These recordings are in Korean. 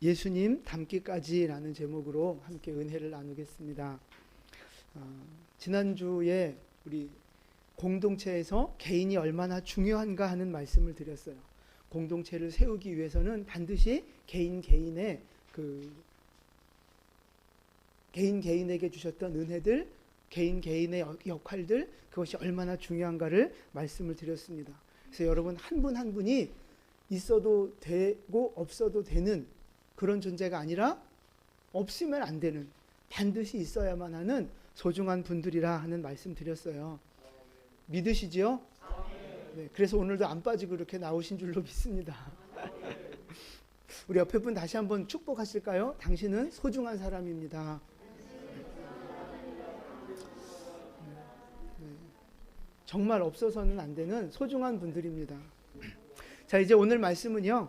예수님 닮기까지라는 제목으로 함께 은혜를 나누겠습니다. 지난주에 우리 공동체에서 개인이 얼마나 중요한가 하는 말씀을 드렸어요. 공동체를 세우기 위해서는 반드시 개인에게 주셨던 은혜들, 개인의 역할들, 그것이 얼마나 중요한가를 말씀을 드렸습니다. 그래서 여러분 한 분 한 분이 있어도 되고 없어도 되는 그런 존재가 아니라 없으면 안 되는, 반드시 있어야만 하는 소중한 분들이라 하는 말씀 드렸어요. 믿으시죠? 네, 그래서 오늘도 안 빠지고 이렇게 나오신 줄로 믿습니다. 우리 옆에 분 다시 한번 축복하실까요? 당신은 소중한 사람입니다. 정말 없어서는 안 되는 소중한 분들입니다. 자, 이제 오늘 말씀은요,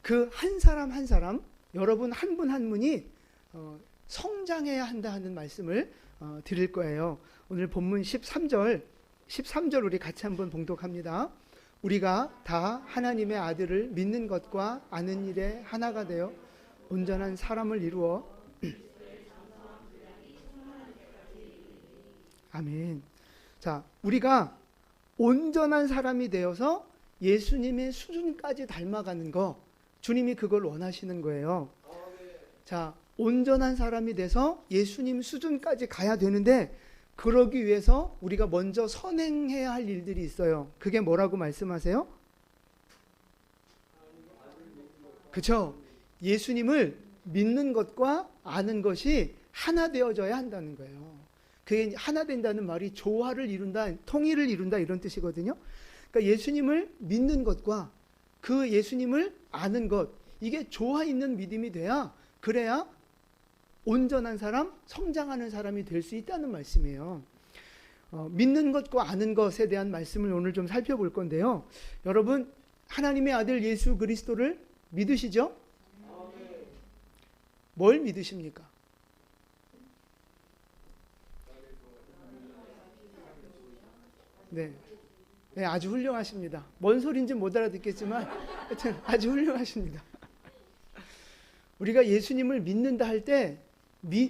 그 한 사람 한 사람, 여러분 한 분 한 분이 성장해야 한다 하는 말씀을 드릴 거예요. 오늘 본문 13절 우리 같이 한번 봉독합니다. 우리가 다 하나님의 아들을 믿는 것과 아는 일에 하나가 되어 온전한 사람을 이루어 아멘. 자, 우리가 온전한 사람이 되어서 예수님의 수준까지 닮아가는 거, 주님이 그걸 원하시는 거예요. 자, 온전한 사람이 돼서 예수님 수준까지 가야 되는데, 그러기 위해서 우리가 먼저 선행해야 할 일들이 있어요. 그게 뭐라고 말씀하세요? 그렇죠? 예수님을 믿는 것과 아는 것이 하나 되어져야 한다는 거예요. 그게 하나 된다는 말이 조화를 이룬다, 통일을 이룬다 이런 뜻이거든요. 그러니까 예수님을 믿는 것과 그 예수님을 아는 것, 이게 조화 있는 믿음이 그래야 온전한 사람, 성장하는 사람이 될 수 있다는 말씀이에요. 믿는 것과 아는 것에 대한 말씀을 오늘 좀 살펴볼 건데요. 여러분, 하나님의 아들 예수 그리스도를 믿으시죠? 뭘 믿으십니까? 네, 아주 훌륭하십니다. 뭔 소리인지 못 알아듣겠지만 하여튼 아주 훌륭하십니다. 우리가 예수님을 믿는다 할 때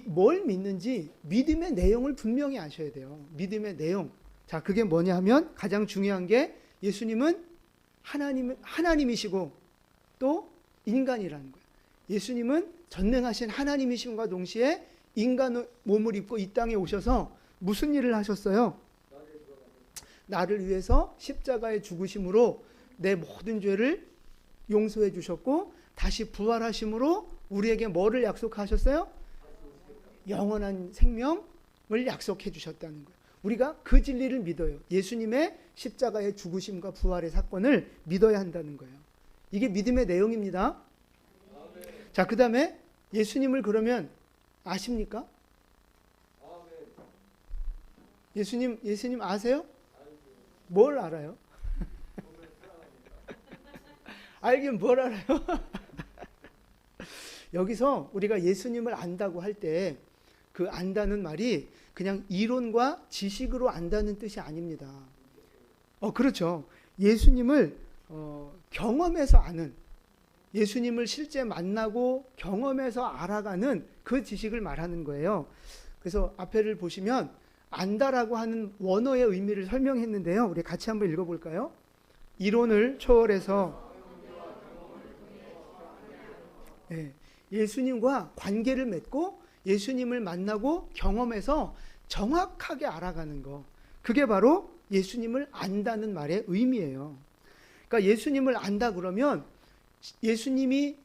뭘 믿는지 믿음의 내용을 분명히 아셔야 돼요. 믿음의 내용. 자, 그게 뭐냐 하면 가장 중요한 게 예수님은 하나님이시고 또 인간이라는 거예요. 예수님은 전능하신 하나님이심과 동시에 인간 몸을 입고 이 땅에 오셔서 무슨 일을 하셨어요? 나를 위해서 십자가에 죽으심으로 내 모든 죄를 용서해 주셨고, 다시 부활하심으로 우리에게 뭐를 약속하셨어요? 영원한 생명을 약속해 주셨다는 거예요. 우리가 그 진리를 믿어요. 예수님의 십자가의 죽으심과 부활의 사건을 믿어야 한다는 거예요. 이게 믿음의 내용입니다. 자, 그 다음에 예수님을 그러면 아십니까? 예수님 아세요? 뭘 알아요? 알긴 뭘 알아요? 여기서 우리가 예수님을 안다고 할 때 그 안다는 말이 그냥 이론과 지식으로 안다는 뜻이 아닙니다. 그렇죠. 예수님을 경험해서 아는, 예수님을 실제 만나고 경험해서 알아가는 그 지식을 말하는 거예요. 그래서 앞에를 보시면 안다라고 하는 원어의 의미를 설명했는데요. 우리 같이 한번 읽어볼까요? 이론을 초월해서 예수님과 관계를 맺고 예수님을 만나고 경험해서 정확하게 알아가는 거, 그게 바로 예수님을 안다는 말의 의미예요. 그러니까 예수님을 안다 그러면 예수님이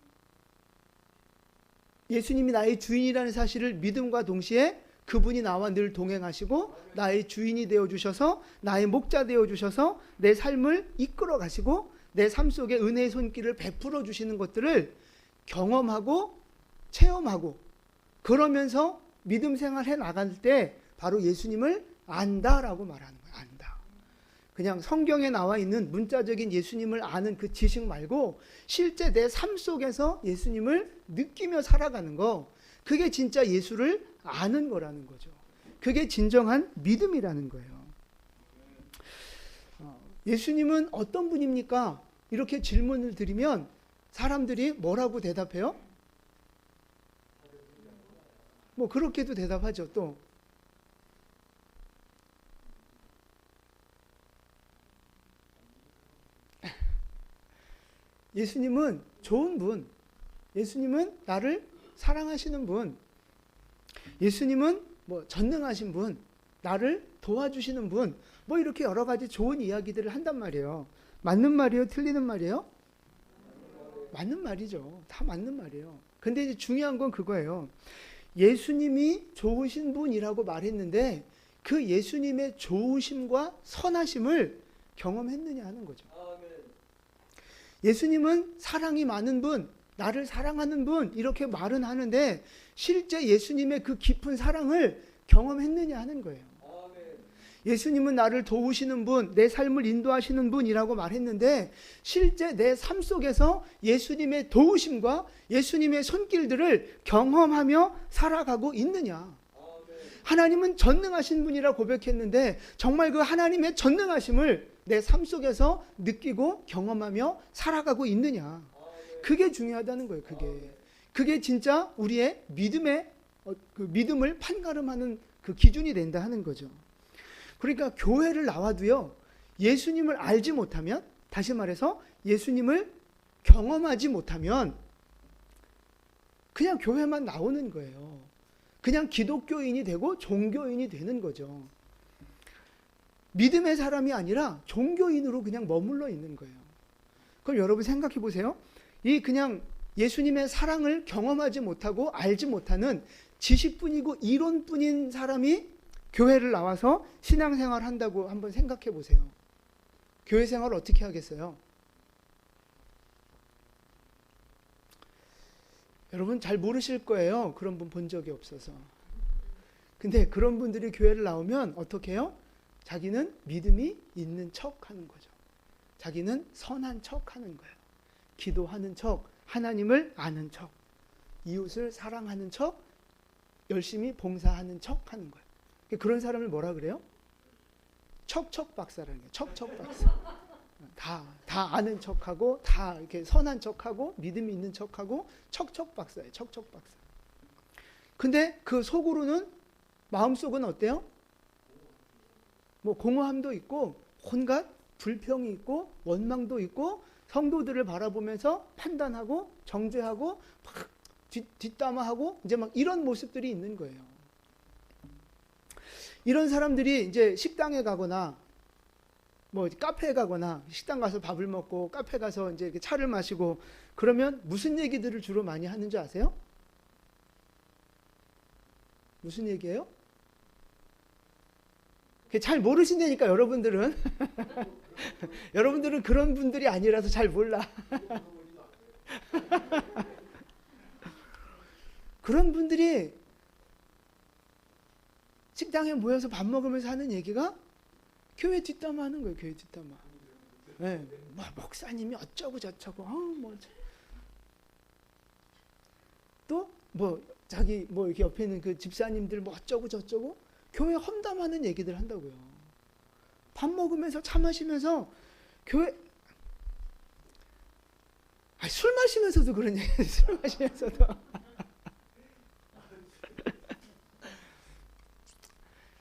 나의 주인이라는 사실을 믿음과 동시에 그분이 나와 늘 동행하시고 나의 주인이 되어주셔서 나의 목자 되어주셔서 내 삶을 이끌어 가시고 내 삶 속에 은혜의 손길을 베풀어 주시는 것들을 경험하고 체험하고 그러면서 믿음 생활해 나갈 때 바로 예수님을 안다라고 말하는 거예요. 안다. 그냥 성경에 나와 있는 문자적인 예수님을 아는 그 지식 말고 실제 내 삶 속에서 예수님을 느끼며 살아가는 거, 그게 진짜 예수를 아는 거라는 거죠. 그게 진정한 믿음이라는 거예요. 예수님은 어떤 분입니까? 이렇게 질문을 드리면 사람들이 뭐라고 대답해요? 뭐 그렇게도 대답하죠. 또 예수님은 좋은 분, 예수님은 나를 사랑하시는 분, 예수님은 뭐 전능하신 분, 나를 도와주시는 분, 뭐 이렇게 여러 가지 좋은 이야기들을 한단 말이에요. 맞는 말이에요? 틀리는 말이에요? 맞는 말이죠. 다 맞는 말이에요. 근데 이제 중요한 건 그거예요. 예수님이 좋으신 분이라고 말했는데 그 예수님의 좋으심과 선하심을 경험했느냐 하는 거죠. 예수님은 사랑이 많은 분, 나를 사랑하는 분 이렇게 말은 하는데 실제 예수님의 그 깊은 사랑을 경험했느냐 하는 거예요. 예수님은 나를 도우시는 분, 내 삶을 인도하시는 분이라고 말했는데 실제 내 삶 속에서 예수님의 도우심과 예수님의 손길들을 경험하며 살아가고 있느냐. 하나님은 전능하신 분이라 고백했는데 정말 그 하나님의 전능하심을 내 삶 속에서 느끼고 경험하며 살아가고 있느냐. 그게 중요하다는 거예요. 그게 진짜 우리의 그 믿음을 판가름하는 그 기준이 된다 하는 거죠. 그러니까 교회를 나와도요, 예수님을 알지 못하면, 다시 말해서 예수님을 경험하지 못하면 그냥 교회만 나오는 거예요. 그냥 기독교인이 되고 종교인이 되는 거죠. 믿음의 사람이 아니라 종교인으로 그냥 머물러 있는 거예요. 그럼 여러분 생각해 보세요. 이 그냥 예수님의 사랑을 경험하지 못하고 알지 못하는 지식뿐이고 이론뿐인 사람이 교회를 나와서 신앙생활 한다고 한번 생각해 보세요. 교회 생활 어떻게 하겠어요? 여러분 잘 모르실 거예요. 그런 분 본 적이 없어서. 근데 그런 분들이 교회를 나오면 어떻게 해요? 자기는 믿음이 있는 척 하는 거죠. 자기는 선한 척 하는 거예요. 기도하는 척, 하나님을 아는 척, 이웃을 사랑하는 척, 열심히 봉사하는 척 하는 거예요. 그런 사람을 뭐라 그래요? 척척 박사라는 거예요. 척척 박사. 다 아는 척하고, 다 이렇게 선한 척하고, 믿음이 있는 척하고, 척척 박사예요. 척척 박사. 근데 그 속으로는, 마음속은 어때요? 뭐 공허함도 있고, 온갖 불평이 있고, 원망도 있고, 성도들을 바라보면서 판단하고, 정죄하고, 막 뒷담화하고, 이제 막 이런 모습들이 있는 거예요. 이런 사람들이 이제 식당에 가거나 뭐 카페에 가거나 식당 가서 밥을 먹고 카페 가서 이제 차를 마시고 그러면 무슨 얘기들을 주로 많이 하는 줄 아세요? 무슨 얘기예요? 잘 모르신다니까 여러분들은. 여러분들은 그런 분들이 아니라서 잘 몰라. 그런 분들이 식당에 모여서 밥 먹으면서 하는 얘기가 교회 뒷담화 하는 거예요. 교회 뒷담화. 네. 뭐 목사님이 어쩌고 저쩌고 또 뭐 자기 뭐 이렇게 옆에 있는 그 집사님들 뭐 어쩌고 저쩌고 교회 험담하는 얘기들 한다고요. 밥 먹으면서 차 마시면서 교회 술 마시면서도 그런 얘기. 술 마시면서도.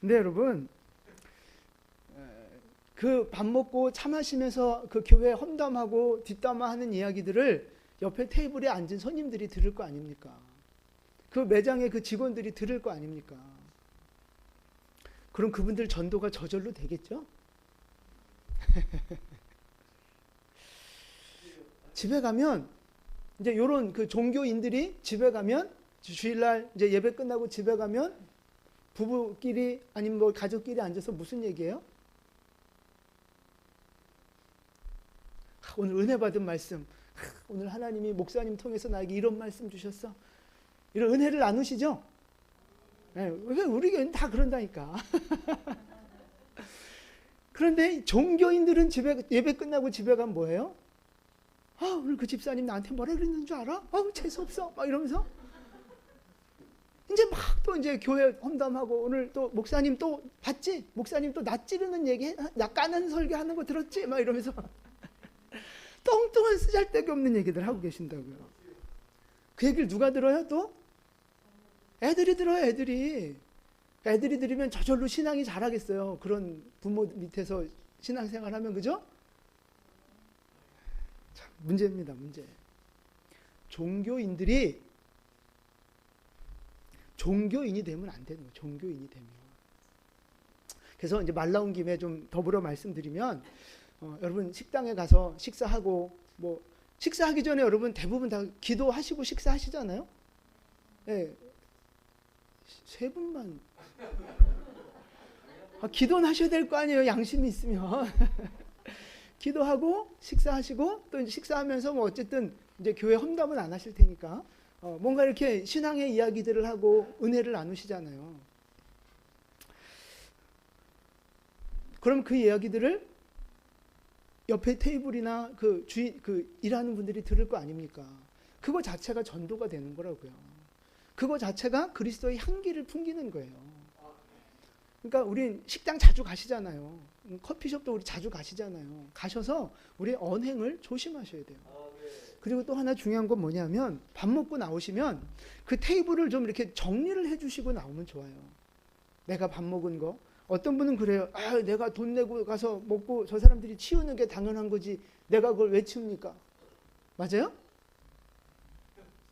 근데 여러분 그 밥 먹고 차 마시면서 그 교회 험담하고 뒷담화하는 이야기들을 옆에 테이블에 앉은 손님들이 들을 거 아닙니까? 그 매장의 그 직원들이 들을 거 아닙니까? 그럼 그분들 전도가 저절로 되겠죠? 집에 가면 이제 요런 그 종교인들이 집에 가면 주일날 이제 예배 끝나고 집에 가면 부부끼리 아니면 뭐 가족끼리 앉아서 무슨 얘기예요? 오늘 은혜 받은 말씀, 오늘 하나님이 목사님 통해서 나에게 이런 말씀 주셨어. 이런 은혜를 나누시죠? 네, 우리 교회는 다 그런다니까. 그런데 종교인들은 집에 예배 끝나고 집에 가면 뭐예요? 오늘 그 집사님 나한테 뭐라 그랬는 줄 알아? 재수없어. 막 이러면서 이제 막 또 이제 교회 험담하고 오늘 또 목사님 또 봤지? 목사님 또 나 찌르는 얘기, 나 까는 설교하는 거 들었지? 막 이러면서 뚱뚱한 쓰잘데기 없는 얘기들 하고 계신다고요. 그 얘기를 누가 들어요 또? 애들이 들어요. 애들이 들으면 저절로 신앙이 자라겠어요. 그런 부모 밑에서 신앙생활하면. 그죠? 참 문제입니다. 문제. 종교인이 되면 안 되는 거예요. 종교인이 되면. 그래서 이제 말 나온 김에 좀 더불어 말씀드리면, 여러분 식당에 가서 식사하고, 뭐 식사하기 전에 여러분 대부분 다 기도하시고 식사하시잖아요. 네. 세 분만. 기도는 하셔야 될 거 아니에요. 양심이 있으면. 기도하고 식사하시고, 또 이제 식사하면서 뭐 어쨌든 이제 교회 험담은 안 하실 테니까 뭔가 이렇게 신앙의 이야기들을 하고 은혜를 나누시잖아요. 그럼 그 이야기들을 옆에 테이블이나 그 일하는 분들이 들을 거 아닙니까? 그거 자체가 전도가 되는 거라고요. 그거 자체가 그리스도의 향기를 풍기는 거예요. 그러니까 우린 식당 자주 가시잖아요. 커피숍도 우리 자주 가시잖아요. 가셔서 우리의 언행을 조심하셔야 돼요. 그리고 또 하나 중요한 건 뭐냐면, 밥 먹고 나오시면 그 테이블을 좀 이렇게 정리를 해주시고 나오면 좋아요. 내가 밥 먹은 거. 어떤 분은 그래요. 내가 돈 내고 가서 먹고 저 사람들이 치우는 게 당연한 거지 내가 그걸 왜 치웁니까? 맞아요?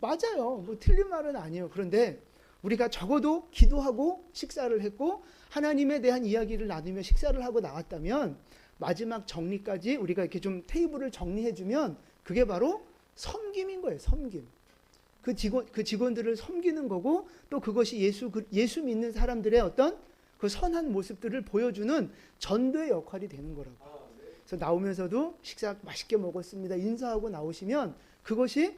맞아요. 뭐 틀린 말은 아니에요. 그런데 우리가 적어도 기도하고 식사를 했고 하나님에 대한 이야기를 나누며 식사를 하고 나왔다면, 마지막 정리까지 우리가 이렇게 좀 테이블을 정리해주면 그게 바로 섬김인 거예요. 섬김. 그 직원들을 섬기는 거고, 또 그것이 예수 믿는 사람들의 어떤 그 선한 모습들을 보여주는 전도의 역할이 되는 거라고. 그래서 나오면서도 식사 맛있게 먹었습니다. 인사하고 나오시면 그것이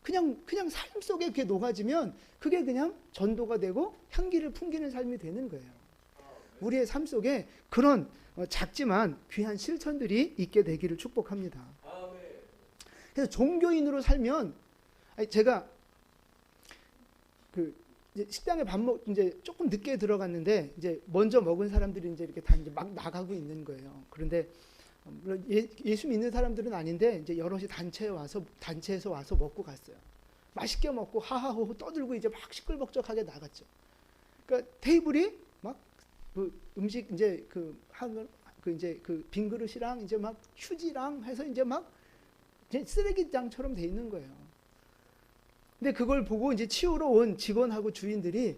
그냥 삶 속에 이렇게 녹아지면 그게 그냥 전도가 되고 향기를 풍기는 삶이 되는 거예요. 우리의 삶 속에 그런 작지만 귀한 실천들이 있게 되기를 축복합니다. 그래서 종교인으로 살면, 제가 이제 식당에 이제 조금 늦게 들어갔는데, 이제 먼저 먹은 사람들이 이제 이렇게 다 이제 막 나가고 있는 거예요. 그런데 물론 예수 믿는 사람들은 아닌데 이제 여럿이 단체에서 와서 먹고 갔어요. 맛있게 먹고 하하호호 떠들고 이제 막 시끌벅적하게 나갔죠. 그러니까 테이블이 막 그 음식 이제 이제 그 빈 그릇이랑 이제 막 휴지랑 해서 이제 막 쓰레기장처럼 돼 있는 거예요. 근데 그걸 보고 이제 치우러 온 직원하고 주인들이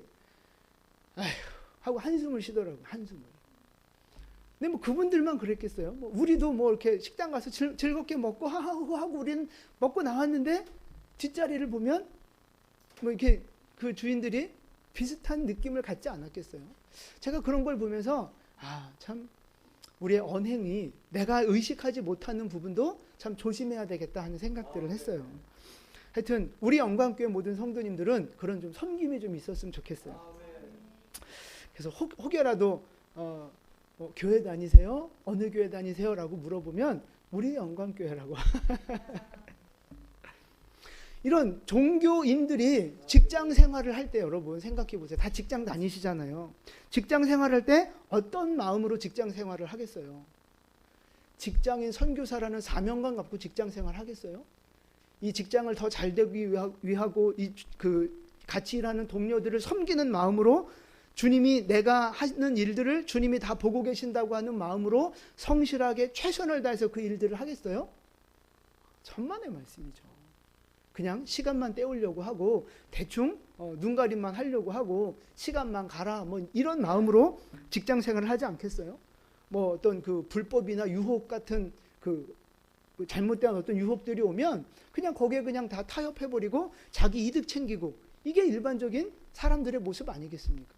아휴 하고 한숨을 쉬더라고요. 한숨을. 근데 뭐 그분들만 그랬겠어요. 뭐 우리도 뭐 이렇게 식당 가서 즐겁게 먹고 하하호호 하고 우리는 먹고 나왔는데, 뒷자리를 보면 뭐 이렇게 그 주인들이 비슷한 느낌을 갖지 않았겠어요. 제가 그런 걸 보면서 참 우리의 언행이 내가 의식하지 못하는 부분도 참 조심해야 되겠다 하는 생각들을 했어요. 하여튼 우리 영광교회 모든 성도님들은 그런 좀 섬김이 좀 있었으면 좋겠어요. 그래서 혹여라도 교회 다니세요? 어느 교회 다니세요? 라고 물어보면 우리 영광교회라고. 이런 종교인들이 직장 생활을 할 때, 여러분 생각해 보세요. 다 직장 다니시잖아요. 직장 생활할 때 어떤 마음으로 직장 생활을 하겠어요? 직장인 선교사라는 사명감 갖고 직장 생활 하겠어요? 이 직장을 더 잘 되기 위하고 같이 일하는 동료들을 섬기는 마음으로, 주님이 내가 하는 일들을 주님이 다 보고 계신다고 하는 마음으로 성실하게 최선을 다해서 그 일들을 하겠어요? 천만의 말씀이죠. 그냥 시간만 때우려고 하고 대충 눈가림만 하려고 하고 시간만 가라 뭐 이런 마음으로 직장 생활을 하지 않겠어요? 뭐 어떤 그 불법이나 유혹 같은 그 잘못된 어떤 유혹들이 오면 그냥 거기에 그냥 다 타협해버리고 자기 이득 챙기고, 이게 일반적인 사람들의 모습 아니겠습니까?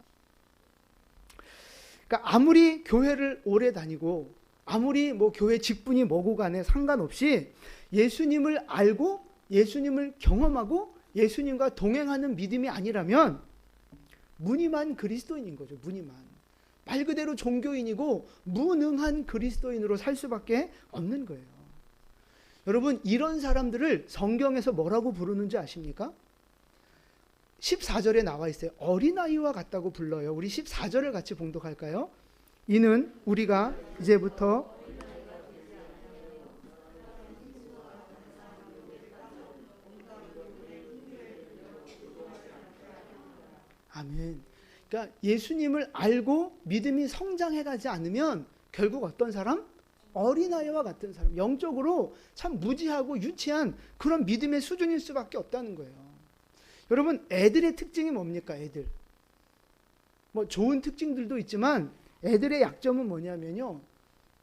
그러니까 아무리 교회를 오래 다니고 아무리 뭐 교회 직분이 뭐고 간에 상관없이 예수님을 알고 예수님을 경험하고 예수님과 동행하는 믿음이 아니라면 무늬만 그리스도인인 거죠. 무늬만. 말 그대로 종교인이고 무능한 그리스도인으로 살 수밖에 없는 거예요. 여러분, 이런 사람들을 성경에서 뭐라고 부르는지 아십니까? 14절에 나와 있어요. 어린아이와 같다고 불러요. 우리 14절을 같이 봉독할까요? 이는 우리가 이제부터 아멘. 그러니까 예수님을 알고 믿음이 성장해가지 않으면 결국 어떤 사람? 어린아이와 같은 사람, 영적으로 참 무지하고 유치한 그런 믿음의 수준일 수밖에 없다는 거예요. 여러분, 애들의 특징이 뭡니까? 애들. 뭐 좋은 특징들도 있지만 애들의 약점은 뭐냐면요,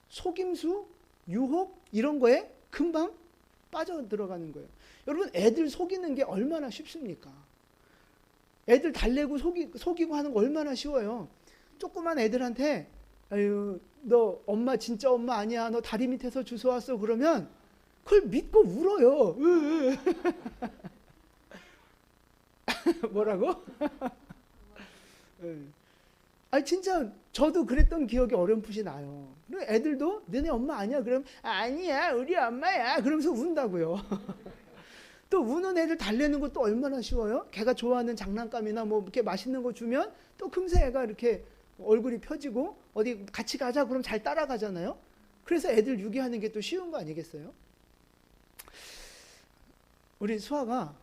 속임수, 유혹 이런 거에 금방 빠져 들어가는 거예요. 여러분, 애들 속이는 게 얼마나 쉽습니까? 애들 달래고 속이고 하는 거 얼마나 쉬워요. 조그만 애들한테 아유, 너 엄마 진짜 엄마 아니야, 너 다리 밑에서 주워왔어 그러면 그걸 믿고 울어요. 뭐라고? 아니 진짜 저도 그랬던 기억이 어렴풋이 나요. 애들도 너네 엄마 아니야? 그럼 아니야 우리 엄마야 그러면서 운다고요. 또 우는 애들 달래는 것도 얼마나 쉬워요. 걔가 좋아하는 장난감이나 뭐 이렇게 맛있는 거 주면 또 금세 애가 이렇게 얼굴이 펴지고 어디 같이 가자 그럼 잘 따라가잖아요. 그래서 애들 유기하는 게 또 쉬운 거 아니겠어요? 우리 수아가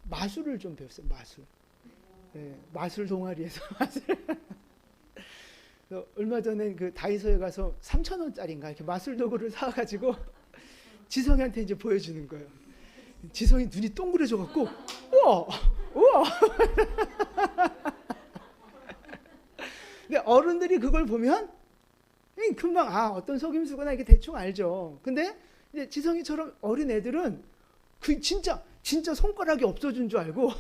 마술을 좀 배웠어요. 마술. 네, 마술 동아리에서 마술. 얼마 전에 그 다이소에 가서 3,000원짜리인가 이렇게 마술 도구를 사가지고 지성이한테 이제 보여주는 거예요. 지성이 눈이 동그래져 갖고 우와 우와. 근데 어른들이 그걸 보면 금방 어떤 속임수구나 이렇게 대충 알죠. 근데 이제 지성이처럼 어린 애들은 그 진짜 손가락이 없어진 줄 알고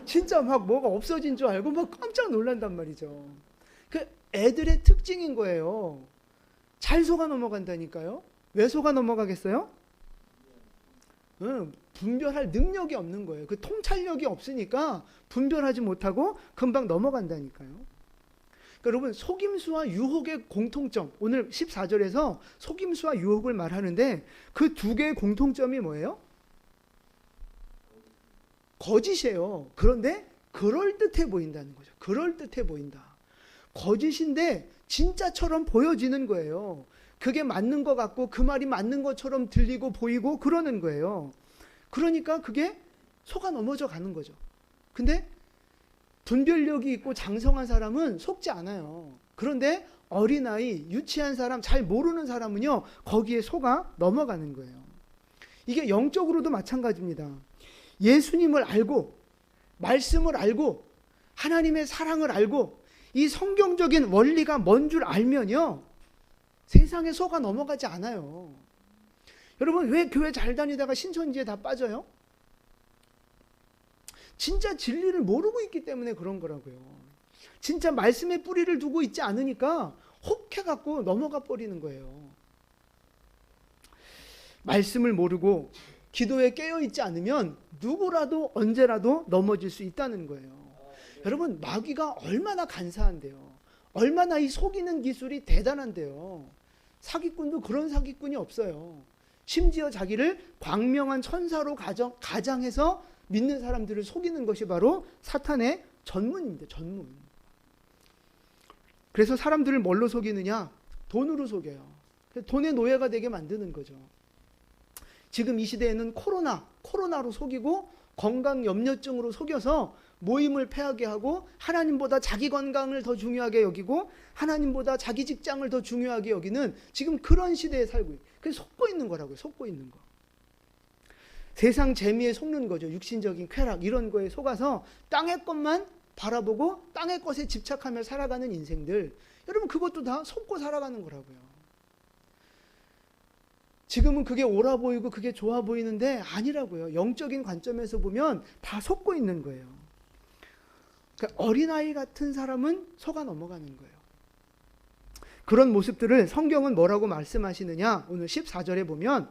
진짜 막 뭐가 없어진 줄 알고 막 깜짝 놀란단 말이죠. 그 애들의 특징인 거예요. 잘 속아 넘어간다니까요. 왜 속아 넘어가겠어요? 분별할 능력이 없는 거예요. 그 통찰력이 없으니까 분별하지 못하고 금방 넘어간다니까요. 그러니까 여러분, 속임수와 유혹의 공통점, 오늘 14절에서 속임수와 유혹을 말하는데 그 두 개의 공통점이 뭐예요? 거짓이에요. 그런데 그럴듯해 보인다는 거죠. 그럴듯해 보인다. 거짓인데 진짜처럼 보여지는 거예요. 그게 맞는 것 같고 그 말이 맞는 것처럼 들리고 보이고 그러는 거예요. 그러니까 그게 속아 넘어져 가는 거죠. 근데 분별력이 있고 장성한 사람은 속지 않아요. 그런데 어린아이, 유치한 사람, 잘 모르는 사람은요, 거기에 속아 넘어가는 거예요. 이게 영적으로도 마찬가지입니다. 예수님을 알고, 말씀을 알고, 하나님의 사랑을 알고, 이 성경적인 원리가 뭔 줄 알면요, 세상에 속아 넘어가지 않아요. 여러분, 왜 교회 잘 다니다가 신천지에 다 빠져요? 진짜 진리를 모르고 있기 때문에 그런 거라고요. 진짜 말씀의 뿌리를 두고 있지 않으니까 혹해갖고 넘어가 버리는 거예요. 말씀을 모르고 기도에 깨어있지 않으면 누구라도 언제라도 넘어질 수 있다는 거예요. 여러분, 마귀가 얼마나 간사한데요. 얼마나 이 속이는 기술이 대단한데요. 사기꾼도 그런 사기꾼이 없어요. 심지어 자기를 광명한 천사로 가장해서 믿는 사람들을 속이는 것이 바로 사탄의 전문입니다. 전문. 그래서 사람들을 뭘로 속이느냐? 돈으로 속여요. 돈의 노예가 되게 만드는 거죠. 지금 이 시대에는 코로나로 속이고 건강염려증으로 속여서 모임을 패하게 하고 하나님보다 자기 건강을 더 중요하게 여기고 하나님보다 자기 직장을 더 중요하게 여기는 지금 그런 시대에 살고 있어요. 그래서 속고 있는 거라고요. 속고 있는 거. 세상 재미에 속는 거죠. 육신적인 쾌락 이런 거에 속아서 땅의 것만 바라보고 땅의 것에 집착하며 살아가는 인생들. 여러분, 그것도 다 속고 살아가는 거라고요. 지금은 그게 옳아 보이고 그게 좋아 보이는데 아니라고요. 영적인 관점에서 보면 다 속고 있는 거예요. 그러니까 어린아이 같은 사람은 속아 넘어가는 거예요. 그런 모습들을 성경은 뭐라고 말씀하시느냐? 오늘 14절에 보면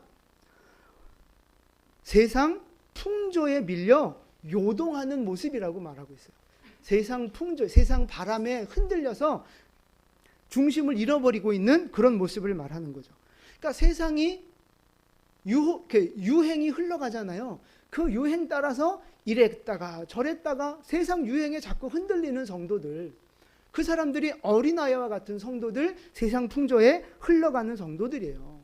세상 풍조에 밀려 요동하는 모습이라고 말하고 있어요. 세상 풍조, 세상 바람에 흔들려서 중심을 잃어버리고 있는 그런 모습을 말하는 거죠. 그러니까 세상이 유행이 흘러가잖아요. 그 유행 따라서 이랬다가 저랬다가 세상 유행에 자꾸 흔들리는 성도들, 그 사람들이 어린아이와 같은 성도들, 세상 풍조에 흘러가는 성도들이에요.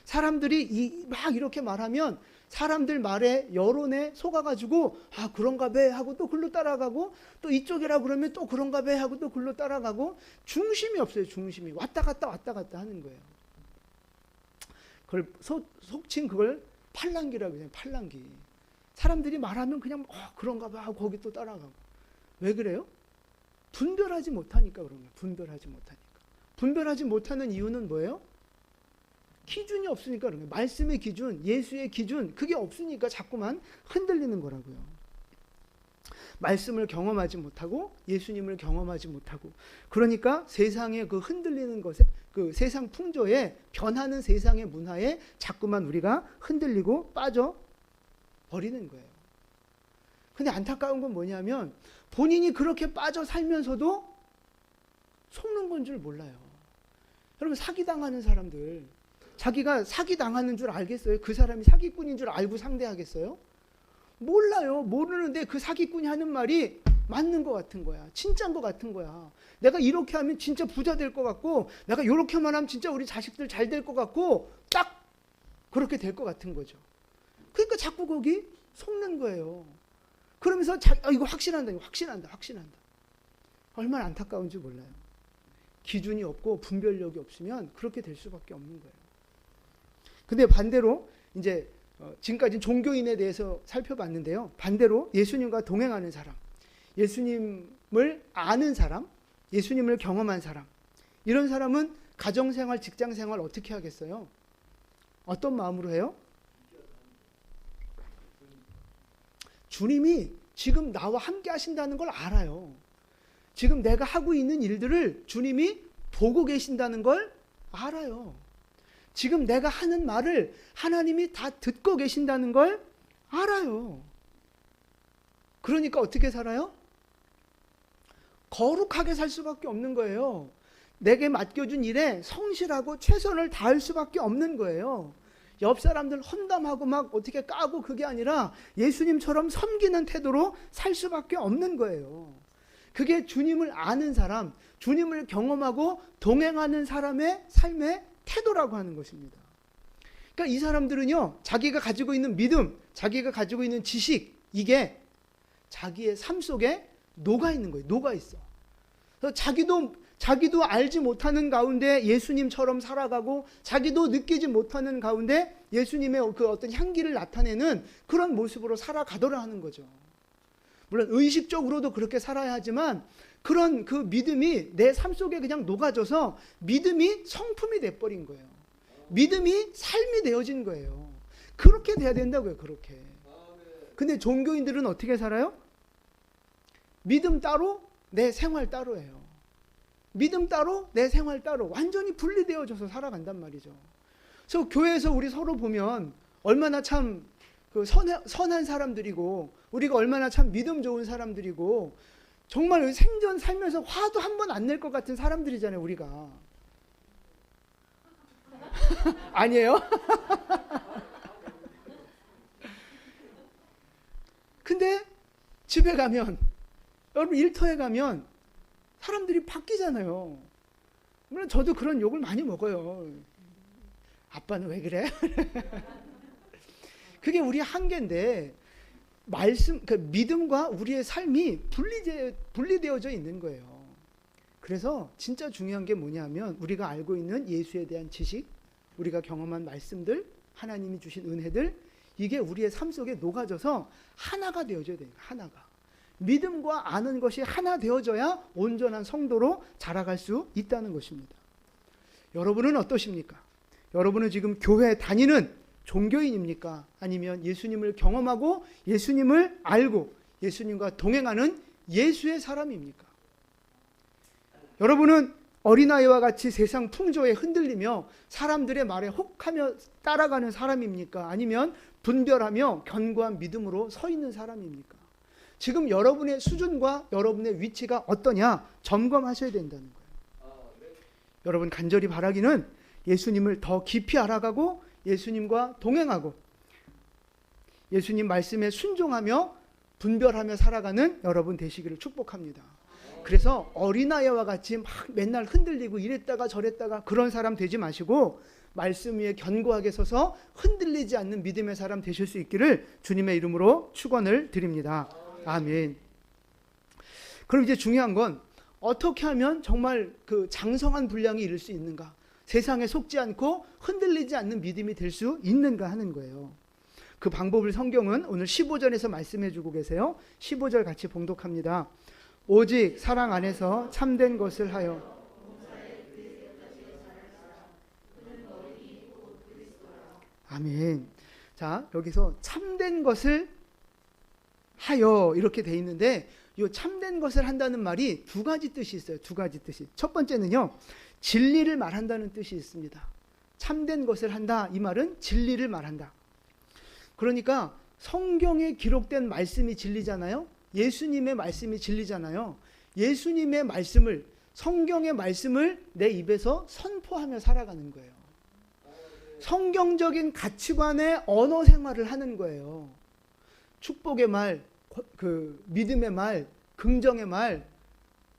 사람들이 막 이렇게 말하면 사람들 말에 여론에 속아가지고 아 그런가 배 하고 또 글로 따라가고 또 이쪽이라 그러면 또 그런가 배 하고 또 글로 따라가고 중심이 없어요. 중심이 왔다 갔다 하는 거예요. 그걸 속칭 그걸 팔랑귀라고 해요. 팔랑귀. 사람들이 말하면 그냥 그런가 봐 하고 거기 또 따라가고. 왜 그래요? 분별하지 못하니까 그런 거예요. 분별하지 못하는 이유는 뭐예요? 기준이 없으니까 그런 거예요. 말씀의 기준, 예수의 기준, 그게 없으니까 자꾸만 흔들리는 거라고요. 말씀을 경험하지 못하고 예수님을 경험하지 못하고 그러니까 세상의 그 흔들리는 것에 그 세상 풍조에 변하는 세상의 문화에 자꾸만 우리가 흔들리고 빠져 버리는 거예요. 근데 안타까운 건 뭐냐면 본인이 그렇게 빠져 살면서도 속는 건 줄 몰라요. 여러분 사기당하는 사람들 자기가 사기당하는 줄 알겠어요? 그 사람이 사기꾼인 줄 알고 상대하겠어요? 몰라요. 모르는데 그 사기꾼이 하는 말이 맞는 것 같은 거야. 진짜인 것 같은 거야. 내가 이렇게 하면 진짜 부자 될 것 같고 내가 이렇게만 하면 진짜 우리 자식들 잘 될 것 같고 딱 그렇게 될 것 같은 거죠. 그러니까 자꾸 거기 속는 거예요. 그러면서 이거 확신한다. 얼마나 안타까운지 몰라요. 기준이 없고 분별력이 없으면 그렇게 될 수밖에 없는 거예요. 근데 반대로 이제 지금까지 종교인에 대해서 살펴봤는데요. 반대로 예수님과 동행하는 사람, 예수님을 아는 사람, 예수님을 경험한 사람, 이런 사람은 가정생활, 직장생활 어떻게 하겠어요? 어떤 마음으로 해요? 주님이 지금 나와 함께 하신다는 걸 알아요. 지금 내가 하고 있는 일들을 주님이 보고 계신다는 걸 알아요. 지금 내가 하는 말을 하나님이 다 듣고 계신다는 걸 알아요. 그러니까 어떻게 살아요? 거룩하게 살 수밖에 없는 거예요. 내게 맡겨준 일에 성실하고 최선을 다할 수밖에 없는 거예요. 옆 사람들 험담하고 막 어떻게 까고 그게 아니라 예수님처럼 섬기는 태도로 살 수밖에 없는 거예요. 그게 주님을 아는 사람, 주님을 경험하고 동행하는 사람의 삶의 태도라고 하는 것입니다. 그러니까 이 사람들은요, 자기가 가지고 있는 믿음, 자기가 가지고 있는 지식, 이게 자기의 삶 속에 녹아 있는 거예요. 녹아 있어. 그래서 자기도 알지 못하는 가운데 예수님처럼 살아가고 자기도 느끼지 못하는 가운데 예수님의 그 어떤 향기를 나타내는 그런 모습으로 살아가더라 하는 거죠. 물론 의식적으로도 그렇게 살아야 하지만 그런 그 믿음이 내 삶 속에 그냥 녹아져서 믿음이 성품이 돼버린 거예요. 믿음이 삶이 되어진 거예요. 그렇게 돼야 된다고요. 그렇게. 근데 종교인들은 어떻게 살아요? 믿음 따로 내 생활 따로예요. 믿음 따로 내 생활 따로 완전히 분리되어져서 살아간단 말이죠. 그래서 교회에서 우리 서로 보면 얼마나 참 그 선한 사람들이고 우리가 얼마나 참 믿음 좋은 사람들이고 정말 생전 살면서 화도 한 번 안 낼 것 같은 사람들이잖아요. 우리가. 아니에요? 근데 집에 가면 여러분 일터에 가면 사람들이 바뀌잖아요. 물론 저도 그런 욕을 많이 먹어요. 아빠는 왜 그래? 그게 우리의 한계인데 말씀, 그 믿음과 우리의 삶이 분리되어져 있는 거예요. 그래서 진짜 중요한 게 뭐냐면 우리가 알고 있는 예수에 대한 지식, 우리가 경험한 말씀들, 하나님이 주신 은혜들, 이게 우리의 삶 속에 녹아져서 하나가 되어져야 돼요. 하나가. 믿음과 아는 것이 하나 되어져야 온전한 성도로 자라갈 수 있다는 것입니다. 여러분은 어떠십니까? 여러분은 지금 교회 다니는 종교인입니까? 아니면 예수님을 경험하고 예수님을 알고 예수님과 동행하는 예수의 사람입니까? 여러분은 어린아이와 같이 세상 풍조에 흔들리며 사람들의 말에 혹하며 따라가는 사람입니까? 아니면 분별하며 견고한 믿음으로 서 있는 사람입니까? 지금 여러분의 수준과 여러분의 위치가 어떠냐 점검하셔야 된다는 거예요. 여러분 간절히 바라기는 예수님을 더 깊이 알아가고 예수님과 동행하고 예수님 말씀에 순종하며 분별하며 살아가는 여러분 되시기를 축복합니다. 그래서 어린아이와 같이 막 맨날 흔들리고 이랬다가 저랬다가 그런 사람 되지 마시고 말씀 위에 견고하게 서서 흔들리지 않는 믿음의 사람 되실 수 있기를 주님의 이름으로 축원을 드립니다. 아멘. 그럼 이제 중요한 건 어떻게 하면 정말 그 장성한 분량이 이룰 수 있는가? 세상에 속지 않고 흔들리지 않는 믿음이 될 수 있는가 하는 거예요. 그 방법을 성경은 오늘 15절에서 말씀해 주고 계세요. 15절 같이 봉독합니다. 오직 사랑 안에서 참된 것을 하여 아멘. 자, 여기서 참된 것을 하여 이렇게 돼 있는데 이 참된 것을 한다는 말이 두 가지 뜻이 있어요. 두 가지 뜻이. 첫 번째는요. 진리를 말한다는 뜻이 있습니다. 참된 것을 한다. 이 말은 진리를 말한다. 그러니까 성경에 기록된 말씀이 진리잖아요. 예수님의 말씀이 진리잖아요. 예수님의 말씀을, 성경의 말씀을 내 입에서 선포하며 살아가는 거예요. 성경적인 가치관의 언어 생활을 하는 거예요. 축복의 말, 그 믿음의 말, 긍정의 말,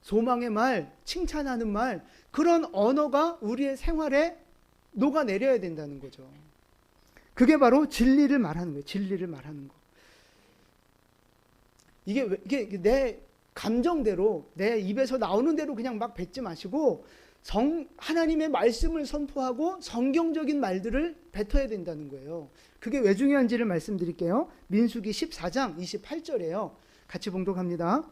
소망의 말, 칭찬하는 말, 그런 언어가 우리의 생활에 녹아내려야 된다는 거죠. 그게 바로 진리를 말하는 거예요. 진리를 말하는 거. 이게 내 감정대로, 내 입에서 나오는 대로 그냥 막 뱉지 마시고 하나님의 말씀을 선포하고 성경적인 말들을 뱉어야 된다는 거예요. 그게 왜 중요한지를 말씀드릴게요. 민수기 14장 28절이에요. 같이 봉독합니다.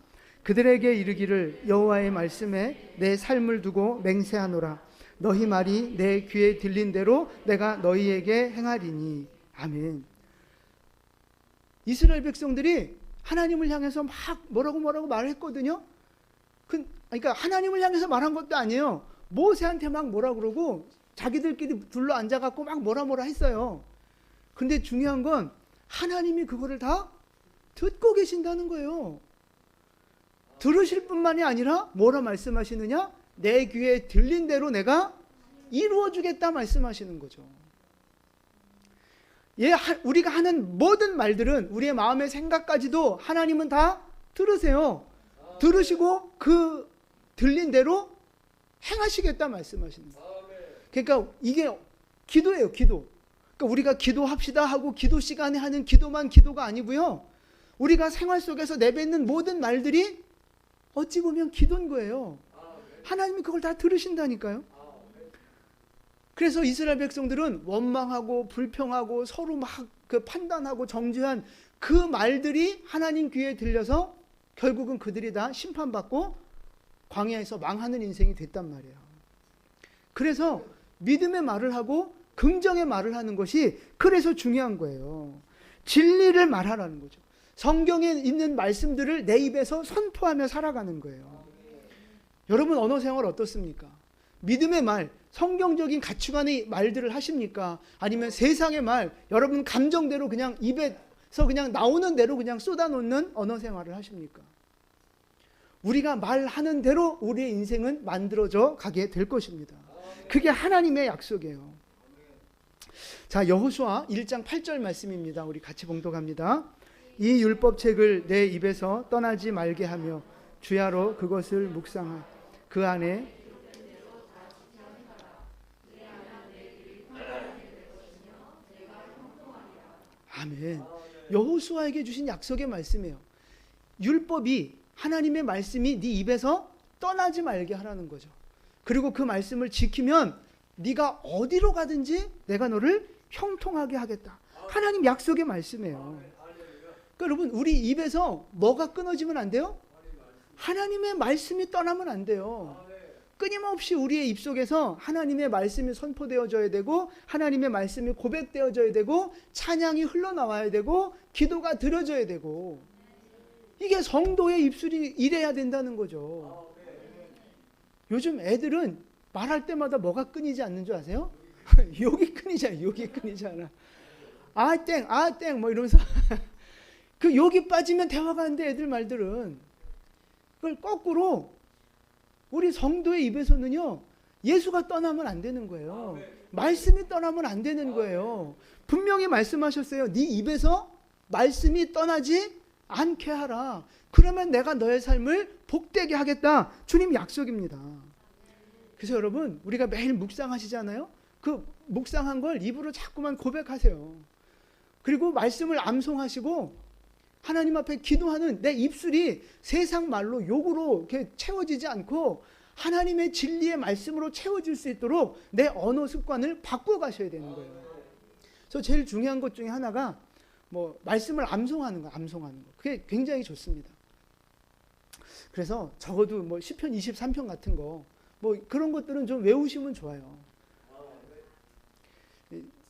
그들에게 이르기를 여호와의 말씀에 내 삶을 두고 맹세하노라. 너희 말이 내 귀에 들린 대로 내가 너희에게 행하리니. 아멘. 이스라엘 백성들이 하나님을 향해서 막 뭐라고 말했거든요. 그러니까 하나님을 향해서 말한 것도 아니에요. 모세한테 막 뭐라 그러고 자기들끼리 둘러 앉아갖고 막 뭐라 했어요. 근데 중요한 건 하나님이 그거를 다 듣고 계신다는 거예요. 들으실 뿐만이 아니라 뭐라 말씀하시느냐? 내 귀에 들린 대로 내가 이루어주겠다 말씀하시는 거죠. 우리가 하는 모든 말들은 우리의 마음의 생각까지도 하나님은 다 들으세요. 들으시고 그 들린 대로 행하시겠다 말씀하시는 거예요. 그러니까 이게 기도예요. 기도. 그러니까 우리가 기도합시다 하고 기도 시간에 하는 기도만 기도가 아니고요. 우리가 생활 속에서 내뱉는 모든 말들이 어찌 보면 기도인 거예요. 하나님이 그걸 다 들으신다니까요. 그래서 이스라엘 백성들은 원망하고 불평하고 서로 막 그 판단하고 정죄한 그 말들이 하나님 귀에 들려서 결국은 그들이 다 심판받고 광야에서 망하는 인생이 됐단 말이에요. 그래서 믿음의 말을 하고 긍정의 말을 하는 것이 그래서 중요한 거예요. 진리를 말하라는 거죠. 성경에 있는 말씀들을 내 입에서 선포하며 살아가는 거예요. 여러분 언어 생활 어떻습니까? 믿음의 말, 성경적인 가치관의 말들을 하십니까? 아니면 세상의 말, 여러분 감정대로 그냥 입에서 그냥 나오는 대로 그냥 쏟아놓는 언어 생활을 하십니까? 우리가 말하는 대로 우리의 인생은 만들어져 가게 될 것입니다. 그게 하나님의 약속이에요. 자, 여호수아 1장 8절 말씀입니다. 우리 같이 봉독합니다. 이 율법책을 내 입에서 떠나지 말게 하며 주야로 그것을 묵상하 그 안에 아멘. 여호수아에게 주신 약속의 말씀이에요. 율법이 하나님의 말씀이 네 입에서 떠나지 말게 하라는 거죠. 그리고 그 말씀을 지키면 네가 어디로 가든지 내가 너를 형통하게 하겠다. 하나님 약속의 말씀이에요. 그러니까 여러분 우리 입에서 뭐가 끊어지면 안 돼요? 하나님의 말씀이 떠나면 안 돼요. 끊임없이 우리의 입속에서 하나님의 말씀이 선포되어져야 되고 하나님의 말씀이 고백되어져야 되고 찬양이 흘러나와야 되고 기도가 드려져야 되고 이게 성도의 입술이 이래야 된다는 거죠. 요즘 애들은 말할 때마다 뭐가 끊이지 않는 줄 아세요? 욕이 끊이잖아요. 욕이 끊이잖아. 땡 뭐 이러면서 그 욕이 빠지면 대화가 안 돼. 애들 말들은. 그걸 거꾸로 우리 성도의 입에서는요 예수가 떠나면 안 되는 거예요. 말씀이 떠나면 안 되는 거예요. 분명히 말씀하셨어요. 네 입에서 말씀이 떠나지 않게 하라. 그러면 내가 너의 삶을 복되게 하겠다. 주님 약속입니다. 그래서 여러분 우리가 매일 묵상하시잖아요. 그 묵상한 걸 입으로 자꾸만 고백하세요. 그리고 말씀을 암송하시고 하나님 앞에 기도하는 내 입술이 세상 말로 욕으로 이렇게 채워지지 않고 하나님의 진리의 말씀으로 채워질 수 있도록 내 언어 습관을 바꿔 가셔야 되는 거예요. 그래서 제일 중요한 것 중에 하나가 뭐 말씀을 암송하는 거, 그게 굉장히 좋습니다. 그래서 적어도 뭐 시편 23편 같은 거 뭐 그런 것들은 좀 외우시면 좋아요.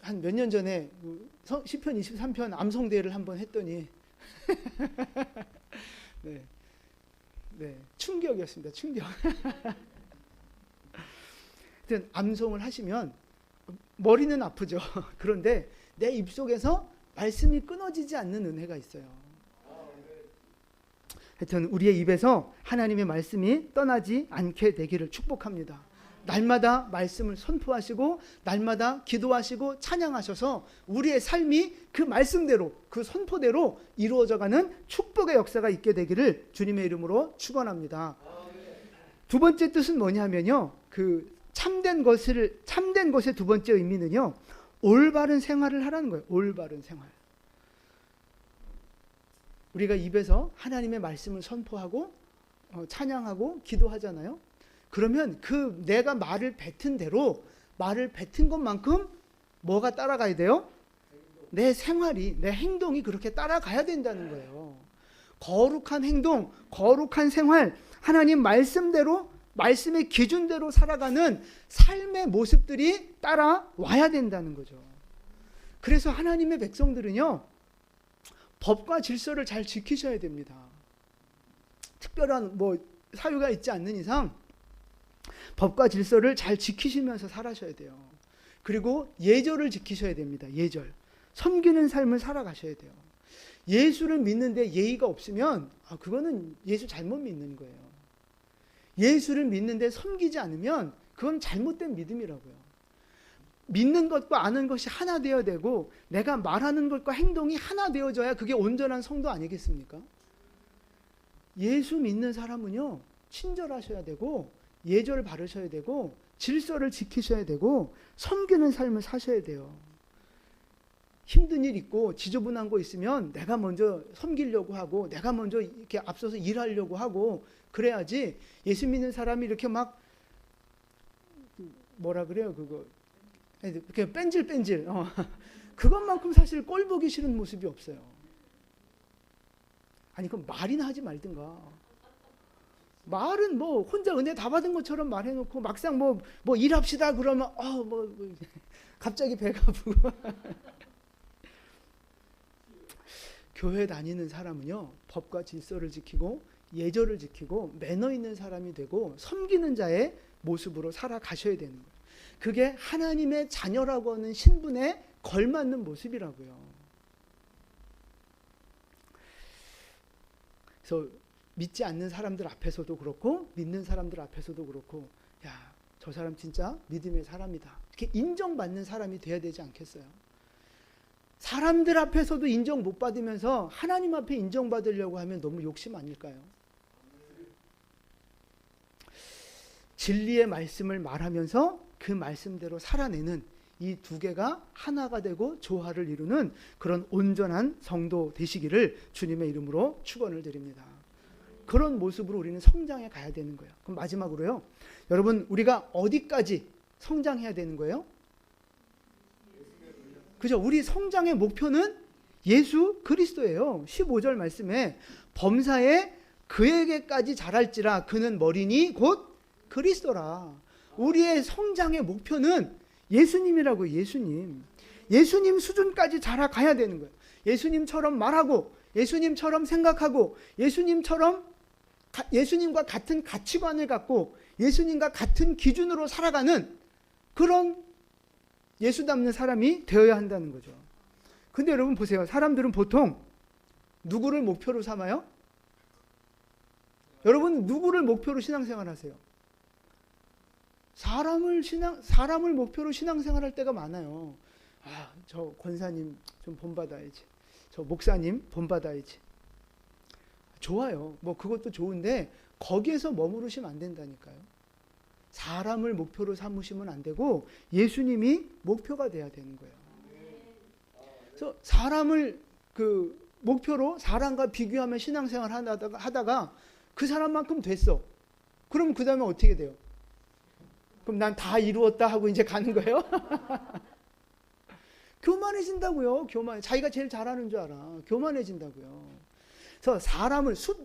한 몇 년 전에 시편 23편 암송대회를 한번 했더니 네, 충격이었습니다. 충격. 하여튼 암송을 하시면 머리는 아프죠. 그런데 내 입속에서 말씀이 끊어지지 않는 은혜가 있어요. 하여튼 우리의 입에서 하나님의 말씀이 떠나지 않게 되기를 축복합니다. 날마다 말씀을 선포하시고 날마다 기도하시고 찬양하셔서 우리의 삶이 그 말씀대로 그 선포대로 이루어져가는 축복의 역사가 있게 되기를 주님의 이름으로 축원합니다. 두 번째 뜻은 뭐냐면요, 그 참된 것의 두 번째 의미는요, 올바른 생활을 하라는 거예요. 올바른 생활. 우리가 입에서 하나님의 말씀을 선포하고 찬양하고 기도하잖아요. 그러면 그 내가 말을 뱉은 대로 말을 뱉은 것만큼 뭐가 따라가야 돼요? 내 생활이, 내 행동이 그렇게 따라가야 된다는 거예요. 거룩한 행동, 거룩한 생활, 하나님 말씀대로, 말씀의 기준대로 살아가는 삶의 모습들이 따라와야 된다는 거죠. 그래서 하나님의 백성들은요, 법과 질서를 잘 지키셔야 됩니다. 특별한 뭐 사유가 있지 않는 이상 법과 질서를 잘 지키시면서 살아셔야 돼요. 그리고 예절을 지키셔야 됩니다. 예절. 섬기는 삶을 살아가셔야 돼요. 예수를 믿는데 예의가 없으면 그거는 예수 잘못 믿는 거예요. 예수를 믿는데 섬기지 않으면 그건 잘못된 믿음이라고요. 믿는 것과 아는 것이 하나 되어야 되고 내가 말하는 것과 행동이 하나 되어져야 그게 온전한 성도 아니겠습니까? 예수 믿는 사람은요, 친절하셔야 되고 예절 바르셔야 되고 질서를 지키셔야 되고 섬기는 삶을 사셔야 돼요. 힘든 일 있고 지저분한 거 있으면 내가 먼저 섬기려고 하고 내가 먼저 이렇게 앞서서 일하려고 하고 그래야지. 예수 믿는 사람이 이렇게 막 뭐라 그래요, 그거 이렇게 뺀질뺀질 그것만큼 사실 꼴 보기 싫은 모습이 없어요. 아니 그럼 말이나 하지 말든가. 말은 뭐 혼자 은혜 다 받은 것처럼 말해놓고 막상 뭐 일합시다 그러면 갑자기 배가 아프고. 교회 다니는 사람은요, 법과 질서를 지키고 예절을 지키고 매너 있는 사람이 되고 섬기는 자의 모습으로 살아가셔야 되는 거예요. 그게 하나님의 자녀라고 하는 신분에 걸맞는 모습이라고요. 그래서 믿지 않는 사람들 앞에서도 그렇고 믿는 사람들 앞에서도 그렇고, 야, 저 사람 진짜 믿음의 사람이다, 이렇게 인정받는 사람이 돼야 되지 않겠어요? 사람들 앞에서도 인정 못 받으면서 하나님 앞에 인정받으려고 하면 너무 욕심 아닐까요? 진리의 말씀을 말하면서 그 말씀대로 살아내는 이 두 개가 하나가 되고 조화를 이루는 그런 온전한 성도 되시기를 주님의 이름으로 축원을 드립니다. 그런 모습으로 우리는 성장해 가야 되는 거예요. 그럼 마지막으로요, 여러분, 우리가 어디까지 성장해야 되는 거예요? 그죠? 우리 성장의 목표는 예수 그리스도예요. 15절 말씀에 범사에 그에게까지 자랄지라 그는 머리니 곧 그리스도라. 우리의 성장의 목표는 예수님이라고. 예수님 수준까지 자라가야 되는 거예요. 예수님처럼 말하고 예수님처럼 생각하고 예수님과 같은 가치관을 갖고 예수님과 같은 기준으로 살아가는 그런 예수 닮는 사람이 되어야 한다는 거죠. 근데 여러분 보세요. 사람들은 보통 누구를 목표로 삼아요? 여러분 누구를 목표로 신앙생활 하세요? 사람을 목표로 신앙생활 할 때가 많아요. 저 권사님 좀 본받아야지. 저 목사님 본받아야지. 좋아요. 뭐 그것도 좋은데 거기에서 머무르시면 안 된다니까요. 사람을 목표로 삼으시면 안 되고 예수님이 목표가 돼야 되는 거예요. 그래서 사람을 목표로 사람과 비교하며 신앙생활 하다가 그 사람만큼 됐어. 그럼 그 다음에 어떻게 돼요? 그럼 난 다 이루었다 하고 이제 가는 거예요? 교만해진다고요. 자기가 제일 잘하는 줄 알아. 교만해진다고요. 그래서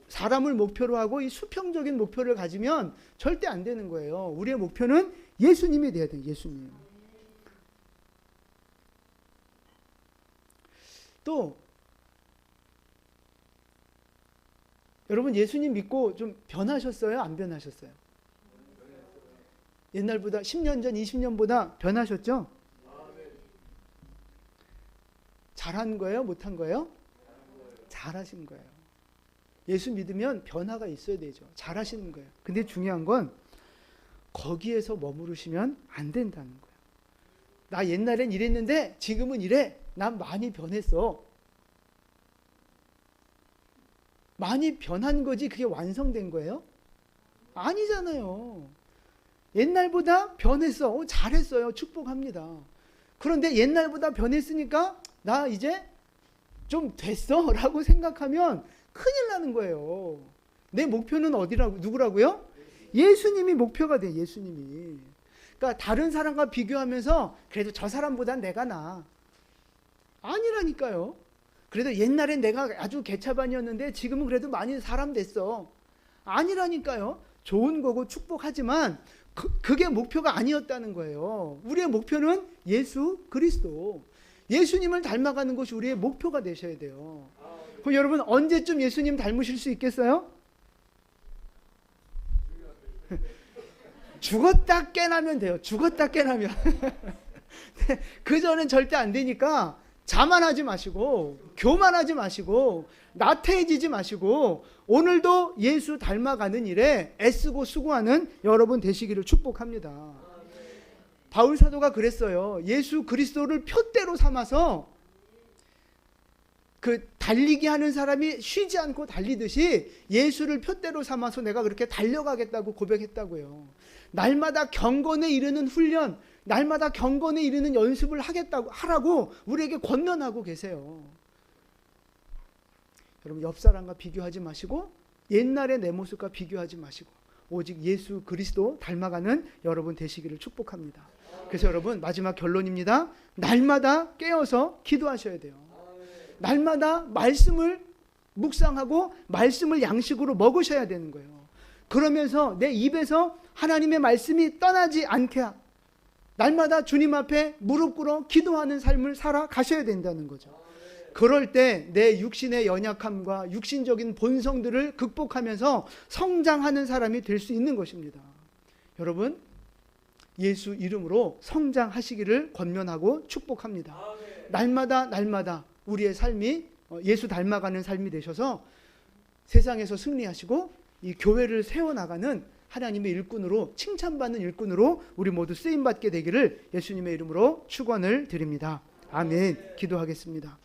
사람을 목표로 하고 이 수평적인 목표를 가지면 절대 안 되는 거예요. 우리의 목표는 예수님이 돼야 돼요. 예수님. 또 여러분 예수님 믿고 좀 변하셨어요? 안 변하셨어요? 옛날보다 10년 전, 20년보다 변하셨죠? 잘한 거예요? 못한 거예요? 잘하신 거예요. 예수 믿으면 변화가 있어야 되죠. 잘하시는 거예요. 근데 중요한 건 거기에서 머무르시면 안 된다는 거예요. 나 옛날엔 이랬는데 지금은 이래. 난 많이 변했어. 많이 변한 거지 그게 완성된 거예요? 아니잖아요. 옛날보다 변했어. 잘했어요. 축복합니다. 그런데 옛날보다 변했으니까 나 이제 좀 됐어 라고 생각하면 큰일 나는 거예요. 내 목표는 누구라고요? 예수님이 목표가 돼. 예수님이. 그러니까 다른 사람과 비교하면서 그래도 저 사람보단 내가 나아. 아니라니까요. 그래도 옛날엔 내가 아주 개차반이었는데 지금은 그래도 많이 사람 됐어. 아니라니까요. 좋은 거고 축복하지만 그게 목표가 아니었다는 거예요. 우리의 목표는 예수 그리스도. 예수님을 닮아가는 것이 우리의 목표가 되셔야 돼요. 그럼 여러분 언제쯤 예수님 닮으실 수 있겠어요? 죽었다 깨나면 돼요. 죽었다 깨나면. 그 전엔 절대 안 되니까 자만하지 마시고 교만하지 마시고 나태해지지 마시고 오늘도 예수 닮아가는 일에 애쓰고 수고하는 여러분 되시기를 축복합니다. 바울 사도가 그랬어요. 예수 그리스도를 표대로 삼아서 달리기 하는 사람이 쉬지 않고 달리듯이 예수를 표대로 삼아서 내가 그렇게 달려가겠다고 고백했다고요. 날마다 경건에 이르는 훈련, 날마다 경건에 이르는 연습을 하라고 우리에게 권면하고 계세요. 여러분 옆 사람과 비교하지 마시고 옛날의 내 모습과 비교하지 마시고 오직 예수 그리스도 닮아가는 여러분 되시기를 축복합니다. 그래서 여러분 마지막 결론입니다. 날마다 깨어서 기도하셔야 돼요. 날마다 말씀을 묵상하고 말씀을 양식으로 먹으셔야 되는 거예요. 그러면서 내 입에서 하나님의 말씀이 떠나지 않게 날마다 주님 앞에 무릎 꿇어 기도하는 삶을 살아가셔야 된다는 거죠. 그럴 때 내 육신의 연약함과 육신적인 본성들을 극복하면서 성장하는 사람이 될 수 있는 것입니다. 여러분 예수 이름으로 성장하시기를 권면하고 축복합니다. 날마다 우리의 삶이 예수 닮아가는 삶이 되셔서 세상에서 승리하시고 이 교회를 세워나가는 하나님의 일꾼으로 칭찬받는 일꾼으로 우리 모두 쓰임받게 되기를 예수님의 이름으로 축원을 드립니다. 아멘. 기도하겠습니다.